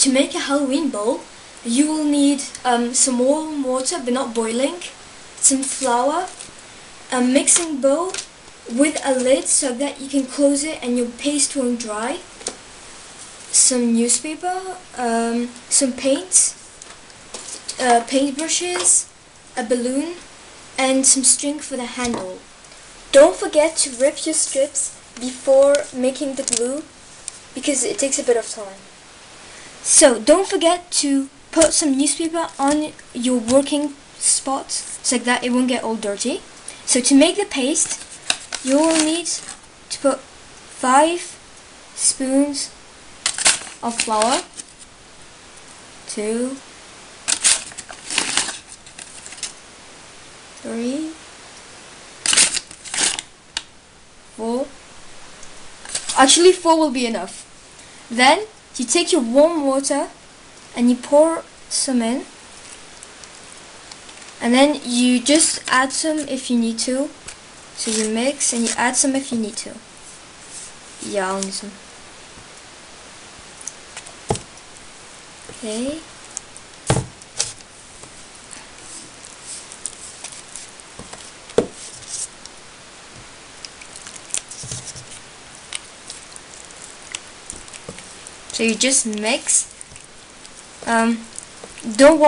to make a Halloween bowl, you will need some warm water but not boiling, some flour, a mixing bowl with a lid so that you can close it and your paste won't dry, some newspaper, some paint, paintbrushes, a balloon, and some string for the handle. Don't forget to rip your strips before making the glue because it takes a bit of time. So don't forget to put some newspaper on your working spot so that it won't get all dirty. So to make the paste, you will need to put 5 spoons of flour, 2, 3, 4. Actually 4 will be enough. Then you take your warm water and you pour some in, and then you just add some if you need to. So you mix and you add some if you need to. Yeah, I'll need some. Okay. So you just mix. Don't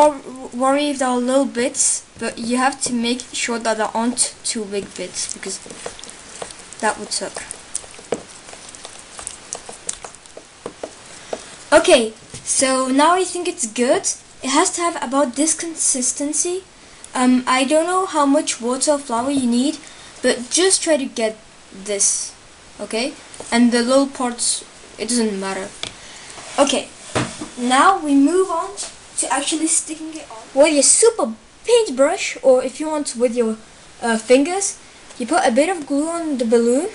worry if there are little bits, but you have to make sure that there aren't too big bits because that would suck. Okay, so now I think it's good. It has to have about this consistency. I don't know how much water or flour you need, but just try to get this, okay? And the little parts, it doesn't matter. Okay, now we move on to actually sticking it on with your super paintbrush, or if you want with your fingers. You put a bit of glue on the balloon.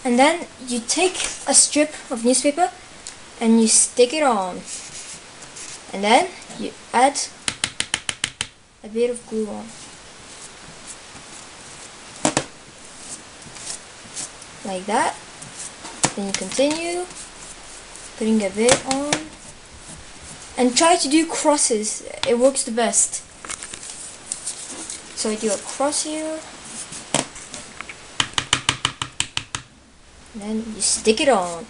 And then you take a strip of newspaper and you stick it on. And then you add a bit of glue on. Like that. Then you continue putting a bit on and try to do crosses. It works the best. So I do a cross here and then you stick it on.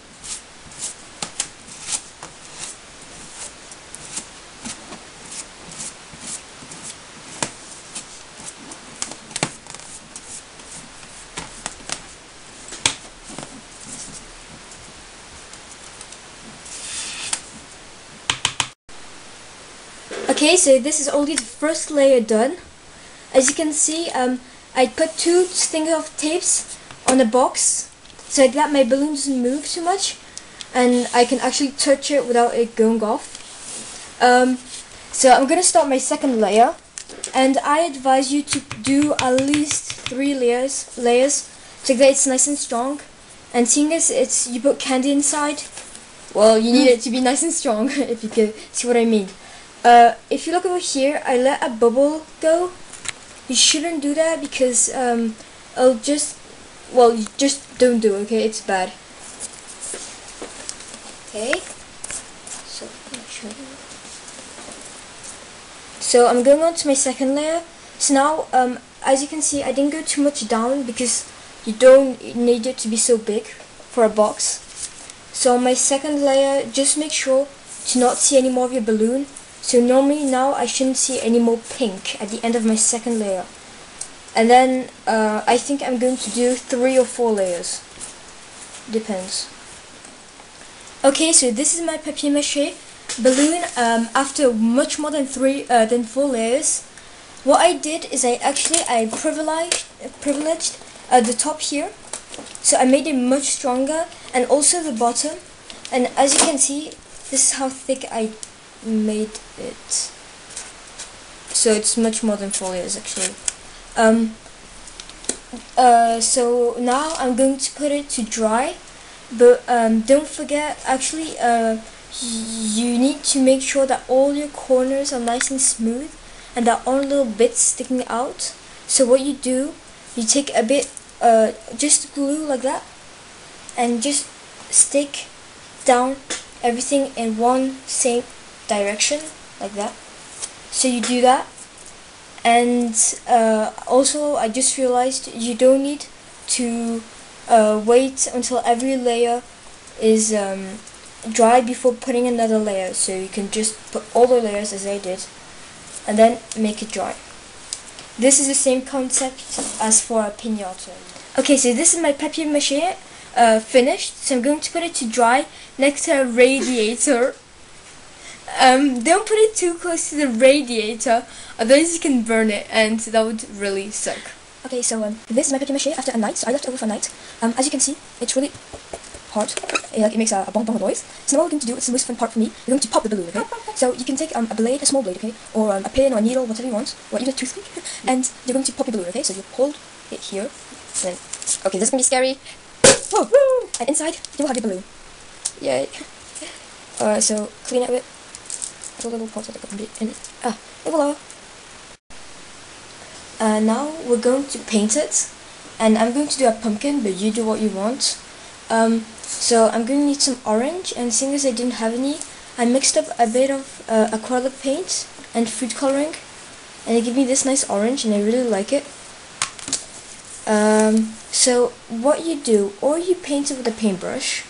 Okay, so this is only the first layer done. As you can see, I put 2 things of tapes on the box so that my balloon doesn't move too much and I can actually touch it without it going off. So I'm gonna start my second layer, and I advise you to do at least 3 layers so that it's nice and strong. And seeing as you put candy inside, well, you need it to be nice and strong if you can see what I mean. If you look over here, I let a bubble go. You shouldn't do that because you just don't do it, okay? It's bad. Okay, so I'm going on to my second layer. So now, as you can see, I didn't go too much down because you don't need it to be so big for a box. So on my second layer, just make sure to not see any more of your balloon. So normally now I shouldn't see any more pink at the end of my second layer. And then I think I'm going to do 3 or 4 layers. Depends. Okay, so this is my papier maché balloon after much more than 4 layers. What I did is I privileged the top here. So I made it much stronger, and also the bottom. And as you can see, this is how thick I made it. So it's much more than 4 layers actually. So now I'm going to put it to dry, but don't forget, actually you need to make sure that all your corners are nice and smooth and there aren't little bits sticking out. So what you do, you take a bit just glue like that, and just stick down everything in one same direction like that. So you do that, and also I just realized you don't need to wait until every layer is dry before putting another layer, so you can just put all the layers as I did and then make it dry. This is the same concept as for a piñata. Okay, so this is my papier maché finished, so I'm going to put it to dry next to a radiator. Don't put it too close to the radiator, otherwise you can burn it and that would really suck. Okay, so this is my papier maché after a night, so I left it over for a night. As you can see, it's really hard. It makes a bong bong noise. So now what we're going to do, it's the most fun part for me, we're going to pop the balloon, okay? So you can take a blade, a small blade, okay? Or a pin or a needle, whatever you want, or even a toothpick, and you're going to pop your balloon, okay? So you hold it here, and then, okay, this is going to be scary. Whoa! And inside, you will have your balloon. Yay. So clean it a bit. The little parts that can be in. Et voila! Now we're going to paint it, and I'm going to do a pumpkin, but you do what you want. So I'm going to need some orange, and seeing as I didn't have any, I mixed up a bit of acrylic paint and food coloring, and it gave me this nice orange, and I really like it. So what you do, or you paint it with a paintbrush,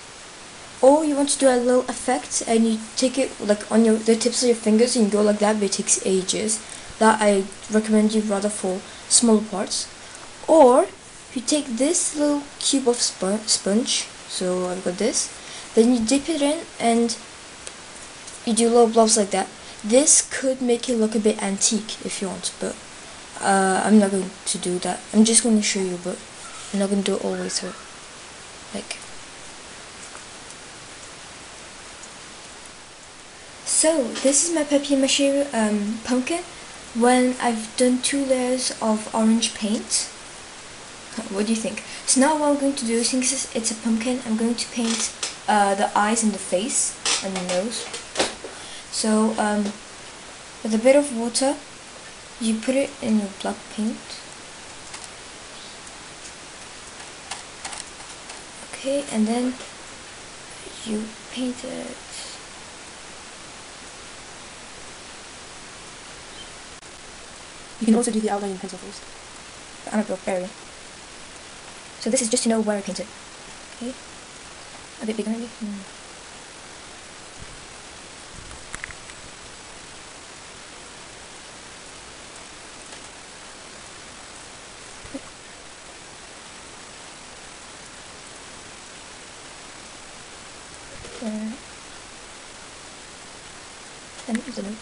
or you want to do a little effect and you take it like on the tips of your fingers and you go like that, but it takes ages. That I recommend you rather for smaller parts. Or you take this little cube of sponge, so I've got this, then you dip it in and you do little blobs like that. This could make it look a bit antique if you want, but I'm not going to do that. I'm just going to show you, but I'm not going to do it all the way through. Like, so this is my papier maché pumpkin when I've done 2 layers of orange paint. What do you think? So now what I'm going to do, since it's a pumpkin, I'm going to paint the eyes and the face and the nose. So with a bit of water, you put it in your black paint. Okay, and then you paint it. You can also do the outline in pencil first. But I'm a barbarian. So this is just to know where I painted. Okay? A bit bigger maybe? And here's the nose.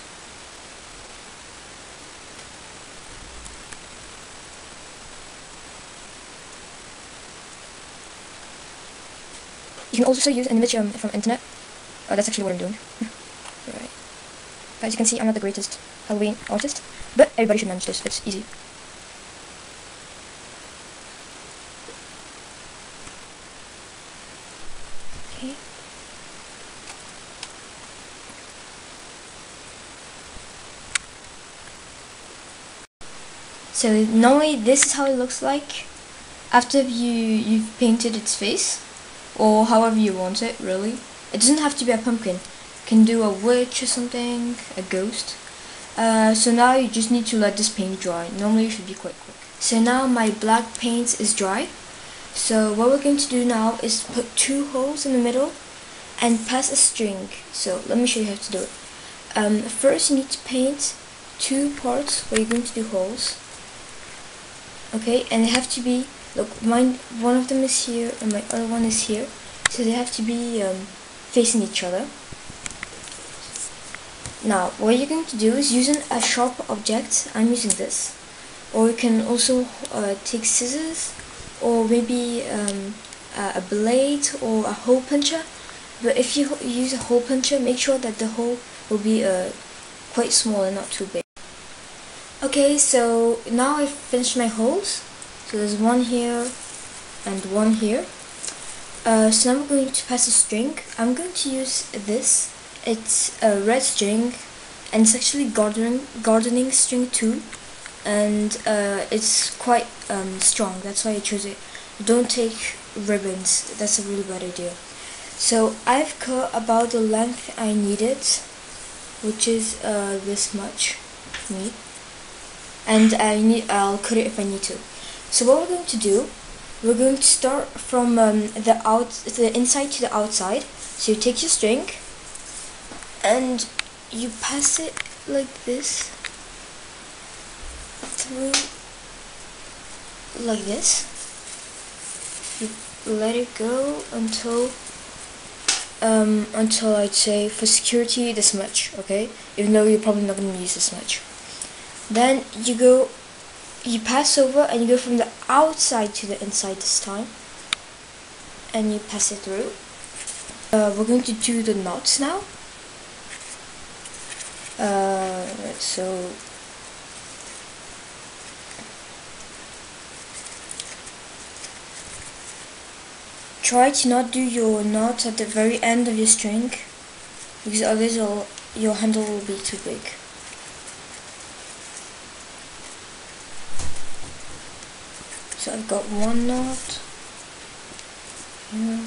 You can also use an image from internet. That's actually what I'm doing. Right. As you can see, I'm not the greatest Halloween artist, but everybody should manage this. It's easy. Okay. So normally this is how it looks like after you've painted its face, or however you want it, really. It doesn't have to be a pumpkin. You can do a witch or something, a ghost. So now you just need to let this paint dry. Normally it should be quite quick. So now my black paint is dry. So what we're going to do now is put 2 holes in the middle and pass a string. So let me show you how to do it. First you need to paint 2 parts where you're going to do holes. Okay, and they have to be, look, one of them is here and my other one is here, so they have to be facing each other. Now what you're going to do is using a sharp object. I'm using this, or you can also take scissors, or maybe a blade or a hole puncher. But if you use a hole puncher, make sure that the hole will be quite small and not too big. Okay, so now I've finished my holes. So there's one here and one here. So now we're going to pass a string. I'm going to use this. It's a red string, and it's actually gardening string too, and it's quite strong. That's why I chose it. Don't take ribbons. That's a really bad idea. So I've cut about the length I needed, which is this much, and I'll cut it if I need to. So what we're going to do, we're going to start from the inside to the outside. So you take your string and you pass it like this through, like this. You let it go until I'd say for security this much, okay? Even though you're probably not going to use this much. Then you pass over and you go from the outside to the inside this time, and you pass it through. We're going to do the knots now. So try to not do your knots at the very end of your string, because otherwise your handle will be too big. So I've got one knot here.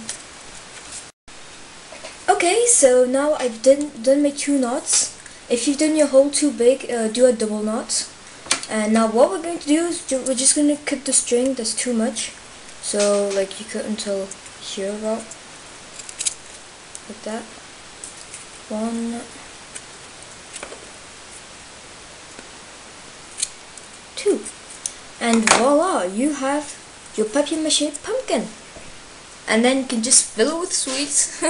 Okay, so now I've done my 2 knots. If you've done your hole too big, do a double knot. And now what we're going to do is we're just going to cut the string that's too much. So like you cut until here about, like that. 1, 2. And voila, you have your papier maché pumpkin. And then you can just fill it with sweets.